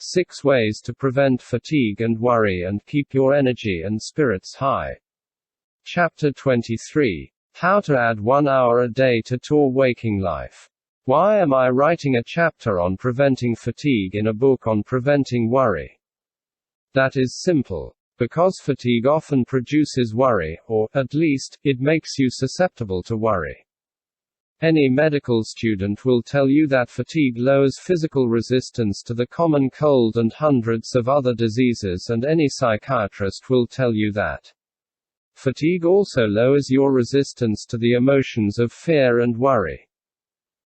6 Ways to Prevent Fatigue and Worry and Keep Your Energy and Spirits High. Chapter 23. How to Add 1 Hour a Day to Your Waking Life. Why am I writing a chapter on preventing fatigue in a book on preventing worry? That is simple. Because fatigue often produces worry, or, at least, it makes you susceptible to worry. Any medical student will tell you that fatigue lowers physical resistance to the common cold and hundreds of other diseases, and any psychiatrist will tell you that fatigue also lowers your resistance to the emotions of fear and worry.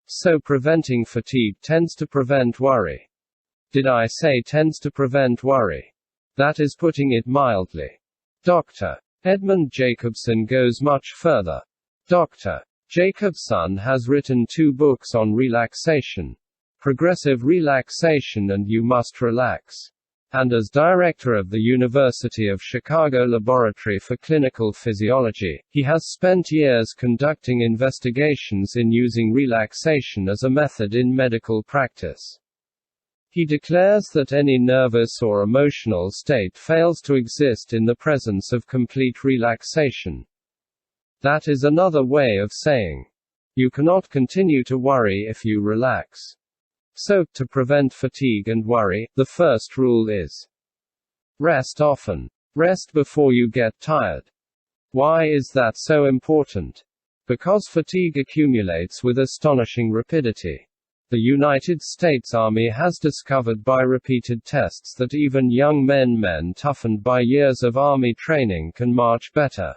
So preventing fatigue tends to prevent worry. Did I say tends to prevent worry? That is putting it mildly. Dr. Edmund Jacobson goes much further. Dr. Jacobson has written 2 books on relaxation, Progressive Relaxation and You Must Relax. And as director of the University of Chicago Laboratory for Clinical Physiology, he has spent years conducting investigations in using relaxation as a method in medical practice. He declares that any nervous or emotional state fails to exist in the presence of complete relaxation. That is another way of saying, you cannot continue to worry if you relax. So, to prevent fatigue and worry, the first rule is rest often. Rest before you get tired. Why is that so important? Because fatigue accumulates with astonishing rapidity. The United States Army has discovered by repeated tests that even young men toughened by years of Army training can march better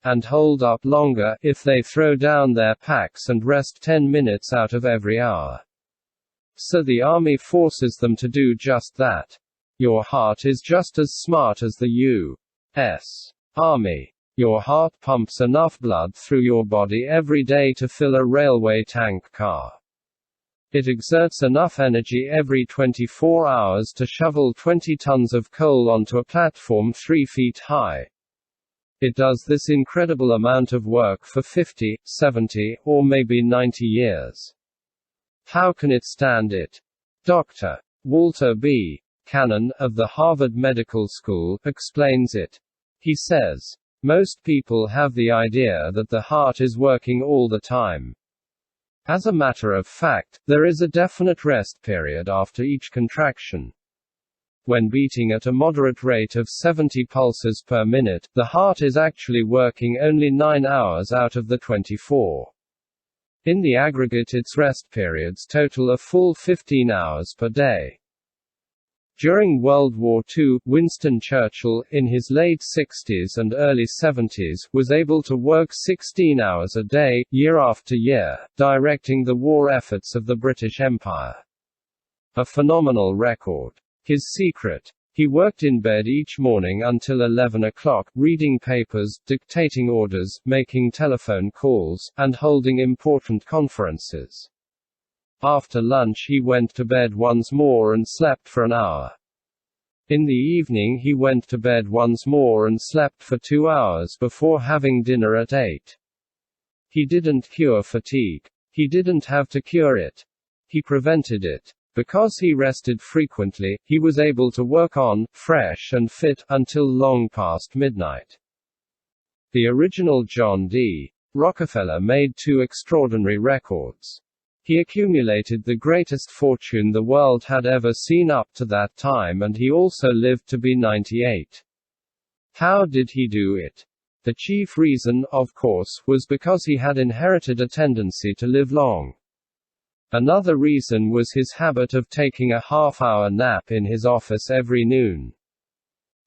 and hold up longer if they throw down their packs and rest 10 minutes out of every hour. So the Army forces them to do just that. Your heart is just as smart as the U.S. Army. Your heart pumps enough blood through your body every day to fill a railway tank car. It exerts enough energy every 24 hours to shovel 20 tons of coal onto a platform 3 feet high. It does this incredible amount of work for 50, 70, or maybe 90 years. How can it stand it? Dr. Walter B. Cannon, of the Harvard Medical School, explains it. He says, most people have the idea that the heart is working all the time. As a matter of fact, there is a definite rest period after each contraction. When beating at a moderate rate of 70 pulses per minute, the heart is actually working only 9 hours out of the 24. In the aggregate, its rest periods total a full 15 hours per day. During World War II, Winston Churchill, in his late 60s and early 70s, was able to work 16 hours a day, year after year, directing the war efforts of the British Empire. A phenomenal record. His secret? He worked in bed each morning until 11 o'clock, reading papers, dictating orders, making telephone calls, and holding important conferences. After lunch he went to bed once more and slept for an hour. In the evening he went to bed once more and slept for 2 hours before having dinner at 8. He didn't cure fatigue. He didn't have to cure it. He prevented it. Because he rested frequently, he was able to work on, fresh and fit, until long past midnight. The original John D. Rockefeller made 2 extraordinary records. He accumulated the greatest fortune the world had ever seen up to that time, and he also lived to be 98. How did he do it? The chief reason, of course, was because he had inherited a tendency to live long. Another reason was his habit of taking a half-hour nap in his office every noon.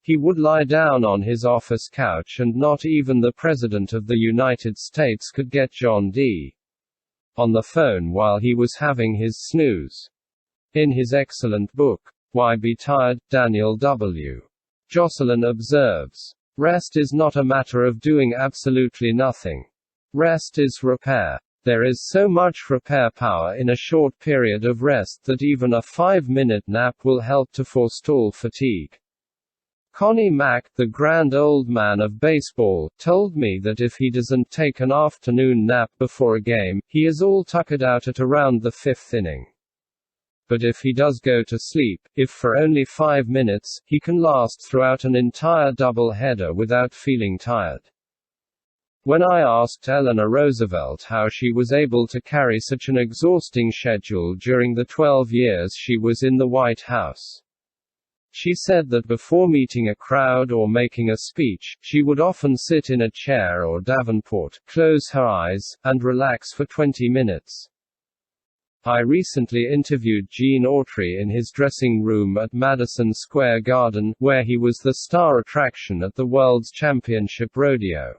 He would lie down on his office couch, and not even the President of the United States could get John D. on the phone while he was having his snooze. In his excellent book, Why Be Tired, Daniel W. Jocelyn observes, rest is not a matter of doing absolutely nothing. Rest is repair. There is so much repair power in a short period of rest that even a 5-minute nap will help to forestall fatigue. Connie Mack, the grand old man of baseball, told me that if he doesn't take an afternoon nap before a game, he is all tuckered out at around the 5th inning. But if he does go to sleep, if for only 5 minutes, he can last throughout an entire double-header without feeling tired. When I asked Eleanor Roosevelt how she was able to carry such an exhausting schedule during the 12 years she was in the White House, she said that before meeting a crowd or making a speech, she would often sit in a chair or davenport, close her eyes, and relax for 20 minutes. I recently interviewed Gene Autry in his dressing room at Madison Square Garden, where he was the star attraction at the World's Championship Rodeo.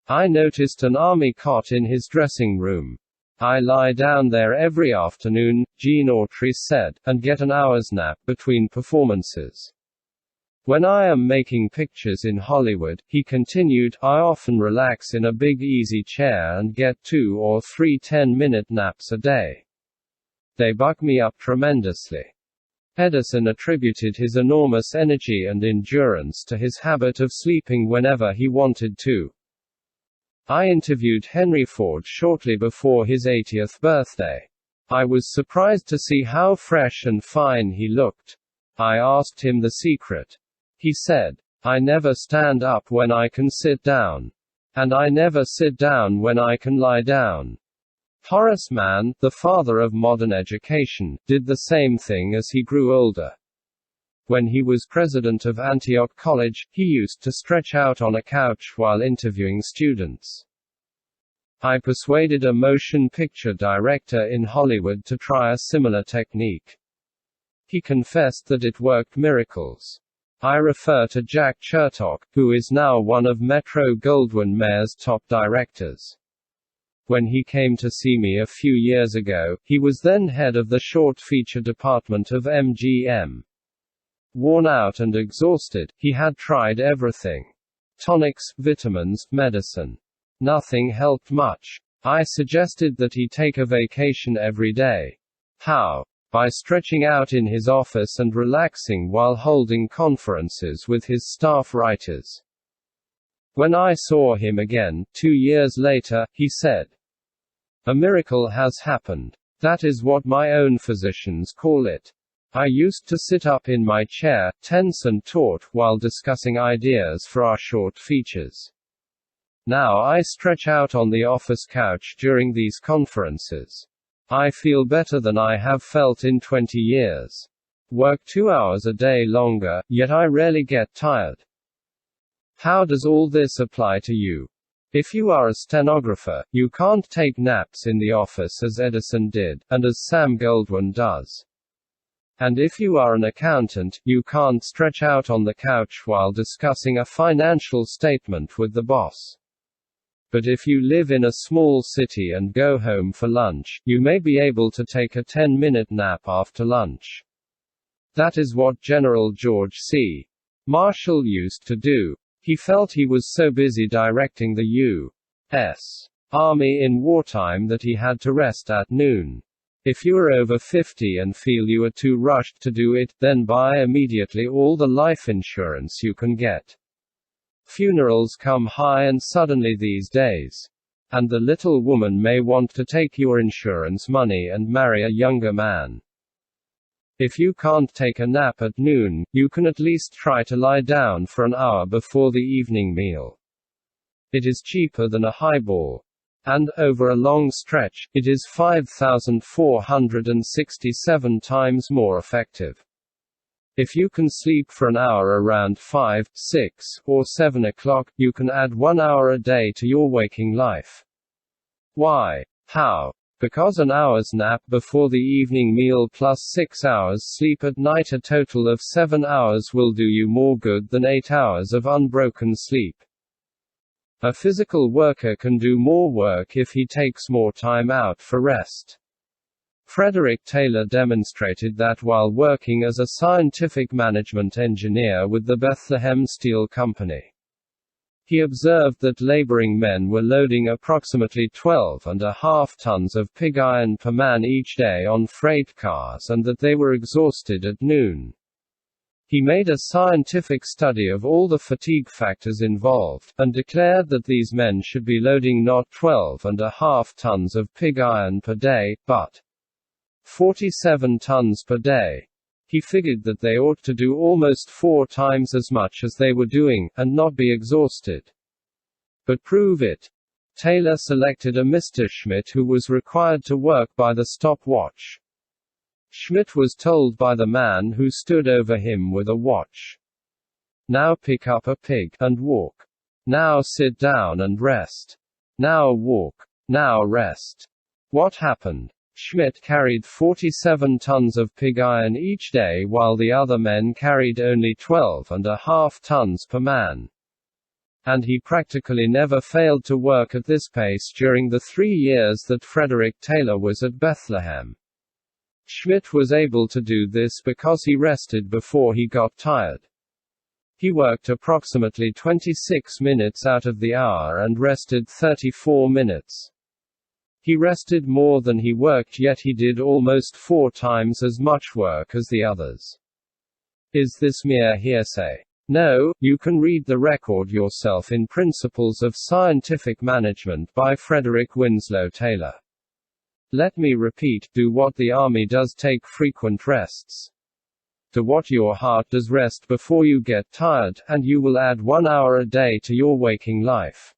I noticed an army cot in his dressing room. I lie down there every afternoon, Gene Autry said, and get an hour's nap between performances. When I am making pictures in Hollywood, he continued, I often relax in a big easy chair and get 2 or 3 10-minute naps a day. They buck me up tremendously. Edison attributed his enormous energy and endurance to his habit of sleeping whenever he wanted to. I interviewed Henry Ford shortly before his 80th birthday. I was surprised to see how fresh and fine he looked. I asked him the secret. He said, I never stand up when I can sit down. And I never sit down when I can lie down. Horace Mann, the father of modern education, did the same thing as he grew older. When he was president of Antioch College, he used to stretch out on a couch while interviewing students. I persuaded a motion picture director in Hollywood to try a similar technique. He confessed that it worked miracles. I refer to Jack Chertok, who is now one of Metro-Goldwyn-Mayer's top directors. When he came to see me a few years ago, he was then head of the short feature department of MGM. Worn out and exhausted, he had tried everything. Tonics, vitamins, medicine. Nothing helped much. I suggested that he take a vacation every day. How? By stretching out in his office and relaxing while holding conferences with his staff writers. When I saw him again, 2 years later, he said, a miracle has happened. That is what my own physicians call it. I used to sit up in my chair, tense and taut, while discussing ideas for our short features. Now I stretch out on the office couch during these conferences. I feel better than I have felt in 20 years. Work 2 hours a day longer, yet I rarely get tired. How does all this apply to you? If you are a stenographer, you can't take naps in the office as Edison did, and as Sam Goldwyn does. And if you are an accountant, you can't stretch out on the couch while discussing a financial statement with the boss. But if you live in a small city and go home for lunch, you may be able to take a 10-minute nap after lunch. That is what General George C. Marshall used to do. He felt he was so busy directing the U.S. Army in wartime that he had to rest at noon. If you are over 50 and feel you are too rushed to do it, then buy immediately all the life insurance you can get. Funerals come high and suddenly these days. And the little woman may want to take your insurance money and marry a younger man. If you can't take a nap at noon, you can at least try to lie down for an hour before the evening meal. It is cheaper than a highball. And, over a long stretch, it is 5,467 times more effective. If you can sleep for an hour around 5, 6, or 7 o'clock, you can add 1 hour a day to your waking life. Why? How? Because an hour's nap before the evening meal plus 6 hours sleep at night, a total of 7 hours, will do you more good than 8 hours of unbroken sleep. A physical worker can do more work if he takes more time out for rest. Frederick Taylor demonstrated that while working as a scientific management engineer with the Bethlehem Steel Company. He observed that laboring men were loading approximately 12.5 tons of pig iron per man each day on freight cars and that they were exhausted at noon. He made a scientific study of all the fatigue factors involved, and declared that these men should be loading not 12.5 tons of pig iron per day, but 47 tons per day. He figured that they ought to do almost 4 times as much as they were doing, and not be exhausted. But prove it. Taylor selected a Mr. Schmidt who was required to work by the stopwatch. Schmidt was told by the man who stood over him with a watch, "Now pick up a pig, and walk. Now sit down and rest. Now walk. Now rest." What happened? Schmidt carried 47 tons of pig iron each day while the other men carried only 12.5 tons per man. And he practically never failed to work at this pace during the 3 years that Frederick Taylor was at Bethlehem. Schmidt was able to do this because he rested before he got tired. He worked approximately 26 minutes out of the hour and rested 34 minutes. He rested more than he worked, yet he did almost 4 times as much work as the others. Is this mere hearsay? No, you can read the record yourself in Principles of Scientific Management by Frederick Winslow Taylor. Let me repeat, do what the army does, take frequent rests. Do what your heart does, rest before you get tired, and you will add 1 hour a day to your waking life.